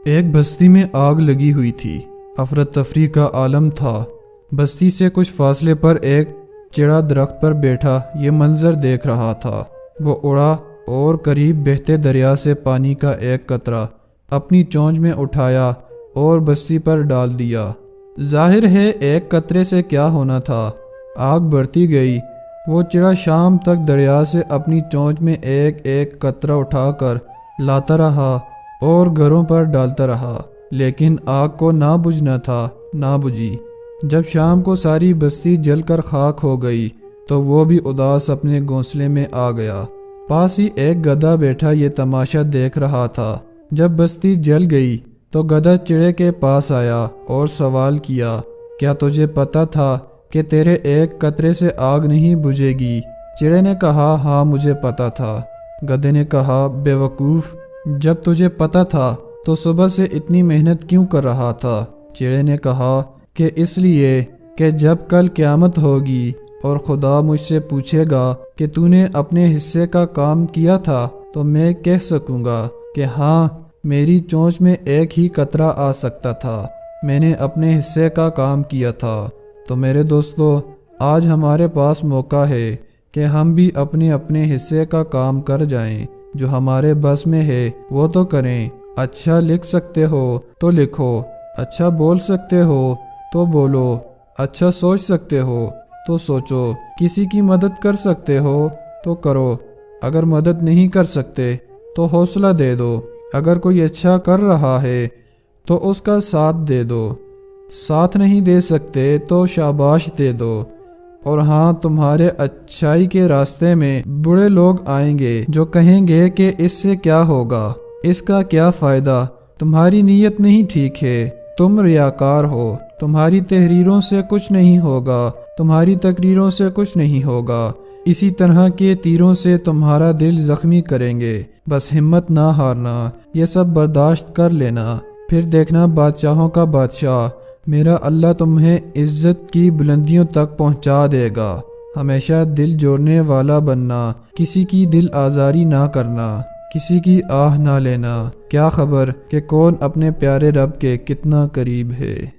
ایک بستی میں آگ لگی ہوئی تھی۔ افراتفری کا عالم تھا۔ بستی سے کچھ فاصلے پر ایک چڑا درخت پر بیٹھا یہ منظر دیکھ رہا تھا۔ وہ اڑا اور قریب بہتے دریا سے پانی کا ایک قطرہ اپنی چونچ میں اٹھایا اور بستی پر ڈال دیا۔ ظاہر ہے ایک قطرے سے کیا ہونا تھا۔ آگ بڑھتی گئی۔ وہ چڑا شام تک دریا سے اپنی چونچ میں ایک ایک قطرہ اٹھا کر لاتا رہا اور گھروں پر ڈالتا رہا، لیکن آگ کو نہ بجھنا تھا، نہ بجھی۔ جب شام کو ساری بستی جل کر خاک ہو گئی تو وہ بھی اداس اپنے گھونسلے میں آ گیا۔ پاس ہی ایک گدھا بیٹھا یہ تماشا دیکھ رہا تھا۔ جب بستی جل گئی تو گدھا چڑے کے پاس آیا اور سوال کیا، کیا تجھے پتا تھا کہ تیرے ایک قطرے سے آگ نہیں بجھے گی؟ چڑے نے کہا، ہاں مجھے پتا تھا۔ گدھے نے کہا، بے وقوف، جب تجھے پتا تھا تو صبح سے اتنی محنت کیوں کر رہا تھا؟ چڑے نے کہا کہ اس لیے کہ جب کل قیامت ہوگی اور خدا مجھ سے پوچھے گا کہ تو نے اپنے حصے کا کام کیا تھا تو میں کہہ سکوں گا کہ ہاں میری چونچ میں ایک ہی قطرہ آ سکتا تھا، میں نے اپنے حصے کا کام کیا تھا۔ تو میرے دوستو، آج ہمارے پاس موقع ہے کہ ہم بھی اپنے اپنے حصے کا کام کر جائیں۔ جو ہمارے بس میں ہے وہ تو کریں۔ اچھا لکھ سکتے ہو تو لکھو، اچھا بول سکتے ہو تو بولو، اچھا سوچ سکتے ہو تو سوچو، کسی کی مدد کر سکتے ہو تو کرو، اگر مدد نہیں کر سکتے تو حوصلہ دے دو، اگر کوئی اچھا کر رہا ہے تو اس کا ساتھ دے دو، ساتھ نہیں دے سکتے تو شاباش دے دو۔ اور ہاں، تمہارے اچھائی کے راستے میں بڑے لوگ آئیں گے جو کہیں گے کہ اس سے کیا ہوگا، اس کا کیا فائدہ، تمہاری نیت نہیں ٹھیک ہے، تم ریاکار ہو، تمہاری تحریروں سے کچھ نہیں ہوگا، تمہاری تقریروں سے کچھ نہیں ہوگا، اسی طرح کے تیروں سے تمہارا دل زخمی کریں گے۔ بس ہمت نہ ہارنا، یہ سب برداشت کر لینا، پھر دیکھنا بادشاہوں کا بادشاہ میرا اللہ تمہیں عزت کی بلندیوں تک پہنچا دے گا۔ ہمیشہ دل جوڑنے والا بننا، کسی کی دل آزاری نہ کرنا، کسی کی آہ نہ لینا۔ کیا خبر کہ کون اپنے پیارے رب کے کتنا قریب ہے۔